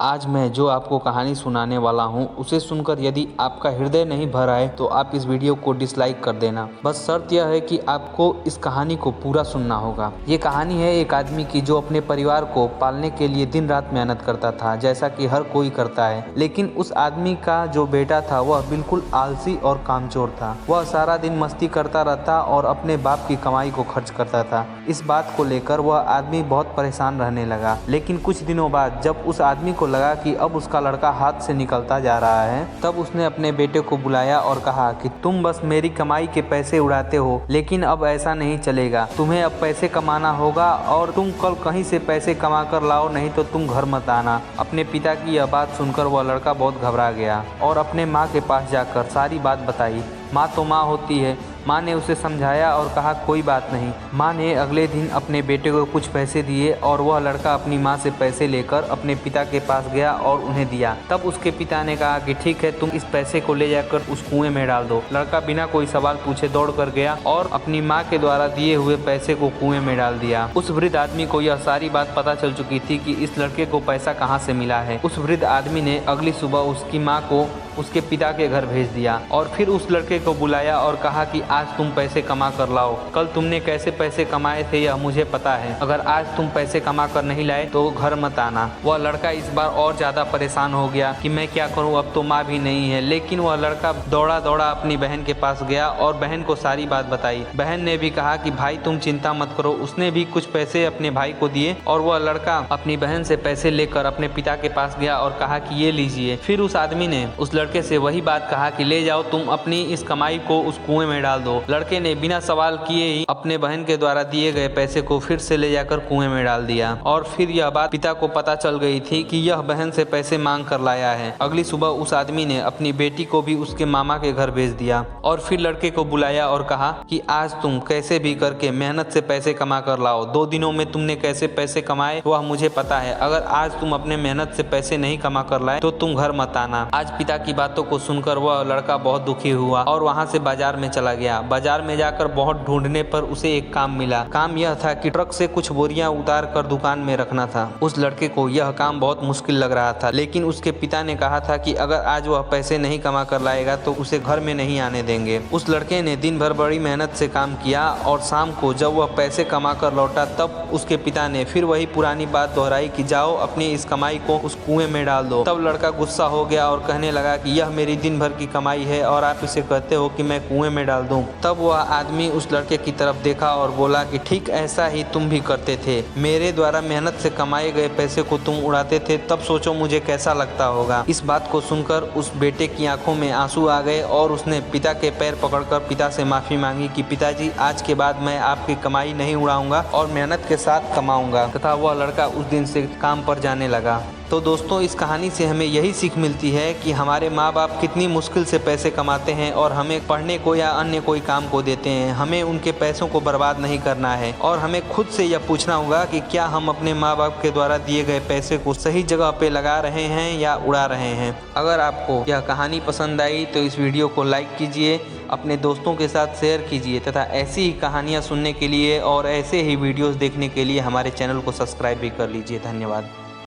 आज मैं जो आपको कहानी सुनाने वाला हूँ उसे सुनकर यदि आपका हृदय नहीं भर आए तो आप इस वीडियो को डिसलाइक कर देना। बस शर्त यह है कि आपको इस कहानी को पूरा सुनना होगा। ये कहानी है एक आदमी की जो अपने परिवार को पालने के लिए दिन रात मेहनत करता था, जैसा कि हर कोई करता है। लेकिन उस आदमी का जो बेटा था वह बिल्कुल आलसी और कामचोर था। वह सारा दिन मस्ती करता रहता और अपने बाप की कमाई को खर्च करता था। इस बात को लेकर वह आदमी बहुत परेशान रहने लगा। लेकिन कुछ दिनों बाद जब उस आदमी को लगा कि अब उसका लड़का हाथ से निकलता जा रहा है, तब उसने अपने बेटे को बुलाया और कहा कि तुम बस मेरी कमाई के पैसे उड़ाते हो, लेकिन अब ऐसा नहीं चलेगा। तुम्हें अब पैसे कमाना होगा और तुम कल कहीं से पैसे कमा कर लाओ, नहीं तो तुम घर मत आना। अपने पिता की यह बात सुनकर वह लड़का बहुत घबरा गया और अपने माँ के पास जाकर सारी बात बताई। माँ तो माँ होती है। माँ ने उसे समझाया और कहा कोई बात नहीं। माँ ने अगले दिन अपने बेटे को कुछ पैसे दिए और वह लड़का अपनी माँ से पैसे लेकर अपने पिता के पास गया और उन्हें दिया। तब उसके पिता ने कहा कि ठीक है, तुम इस पैसे को ले जाकर उस कुएं में डाल दो। लड़का बिना कोई सवाल पूछे दौड़ कर गया और अपनी माँ के द्वारा दिए हुए पैसे को कुएं में डाल दिया। उस वृद्ध आदमी को यह सारी बात पता चल चुकी थी कि इस लड़के को पैसा कहाँ से मिला है। उस वृद्ध आदमी ने अगली सुबह उसकी माँ को उसके पिता के घर भेज दिया और फिर उस लड़के को बुलाया और कहा कि आज तुम पैसे कमा कर लाओ। कल तुमने कैसे पैसे कमाए थे यह मुझे पता है। अगर आज तुम पैसे कमा कर नहीं लाए तो घर मत आना। वह लड़का इस बार और ज्यादा परेशान हो गया कि मैं क्या करूं, अब तो माँ भी नहीं है। लेकिन वह लड़का दौड़ा दौड़ा अपनी बहन के पास गया और बहन को सारी बात बताई। बहन ने भी कहा कि भाई तुम चिंता मत करो। उसने भी कुछ पैसे अपने भाई को दिए और वह लड़का अपनी बहन से पैसे लेकर अपने पिता के पास गया और कहा कि ये लीजिए। फिर उस आदमी ने उस लड़के से वही बात कहा कि ले जाओ, तुम अपनी इस कमाई को उस कुएं में डाल दो। लड़के ने बिना सवाल किए ही अपने बहन के द्वारा दिए गए पैसे को फिर से ले जाकर कुएं में डाल दिया। और फिर यह बात पिता को पता चल गई थी कि यह बहन से पैसे मांग कर लाया है। अगली सुबह उस आदमी ने अपनी बेटी को भी उसके मामा के घर भेज दिया और फिर लड़के को बुलाया और कहा कि आज तुम कैसे भी करके मेहनत से पैसे कमा कर लाओ। 2 दिनों में तुमने कैसे पैसे कमाए वह मुझे पता है। अगर आज तुम अपने मेहनत से पैसे नहीं कमा कर लाए तो तुम घर मत आना। आज पिता की बातों को सुनकर वह लड़का बहुत दुखी हुआ और वहां से बाजार में चला गया। बाजार में जाकर बहुत ढूंढने पर उसे एक काम मिला। काम यह था कि ट्रक से कुछ बोरियां उतार कर दुकान में रखना था। उस लड़के को यह काम बहुत मुश्किल लग रहा था, लेकिन उसके पिता ने कहा था कि अगर आज वह पैसे नहीं कमा कर लाएगा तो उसे घर में नहीं आने देंगे। उस लड़के ने दिन भर बड़ी मेहनत से काम किया और शाम को जब वह पैसे कमा कर लौटा तब उसके पिता ने फिर वही पुरानी बात दोहराई कि जाओ अपनी इस कमाई को उस कुएं में डाल दो। तब लड़का गुस्सा हो गया और कहने लगा कि यह मेरी दिन भर की कमाई है और आप इसे कहते हो कि मैं कुएं में डाल दूं। तब वह आदमी उस लड़के की तरफ देखा और बोला कि ठीक ऐसा ही तुम भी करते थे। मेरे द्वारा मेहनत से कमाए गए पैसे को तुम उड़ाते थे, तब सोचो मुझे कैसा लगता होगा। इस बात को सुनकर उस बेटे की आंखों में आंसू आ गए और उसने पिता के पैर पकड़कर पिता से माफी मांगी कि पिताजी आज के बाद मैं आपकी कमाई नहीं उड़ाऊंगा और मेहनत के साथ कमाऊंगा। तथा वह लड़का उस दिन से काम पर जाने लगा। तो दोस्तों, इस कहानी से हमें यही सीख मिलती है कि हमारे माँ बाप कितनी मुश्किल से पैसे कमाते हैं और हमें पढ़ने को या अन्य कोई काम को देते हैं। हमें उनके पैसों को बर्बाद नहीं करना है और हमें खुद से यह पूछना होगा कि क्या हम अपने माँ बाप के द्वारा दिए गए पैसे को सही जगह पे लगा रहे हैं या उड़ा रहे हैं। अगर आपको यह कहानी पसंद आई तो इस वीडियो को लाइक कीजिए, अपने दोस्तों के साथ शेयर कीजिए तथा ऐसी ही कहानियाँ सुनने के लिए और ऐसे ही वीडियोज़ देखने के लिए हमारे चैनल को सब्सक्राइब भी कर लीजिए। धन्यवाद।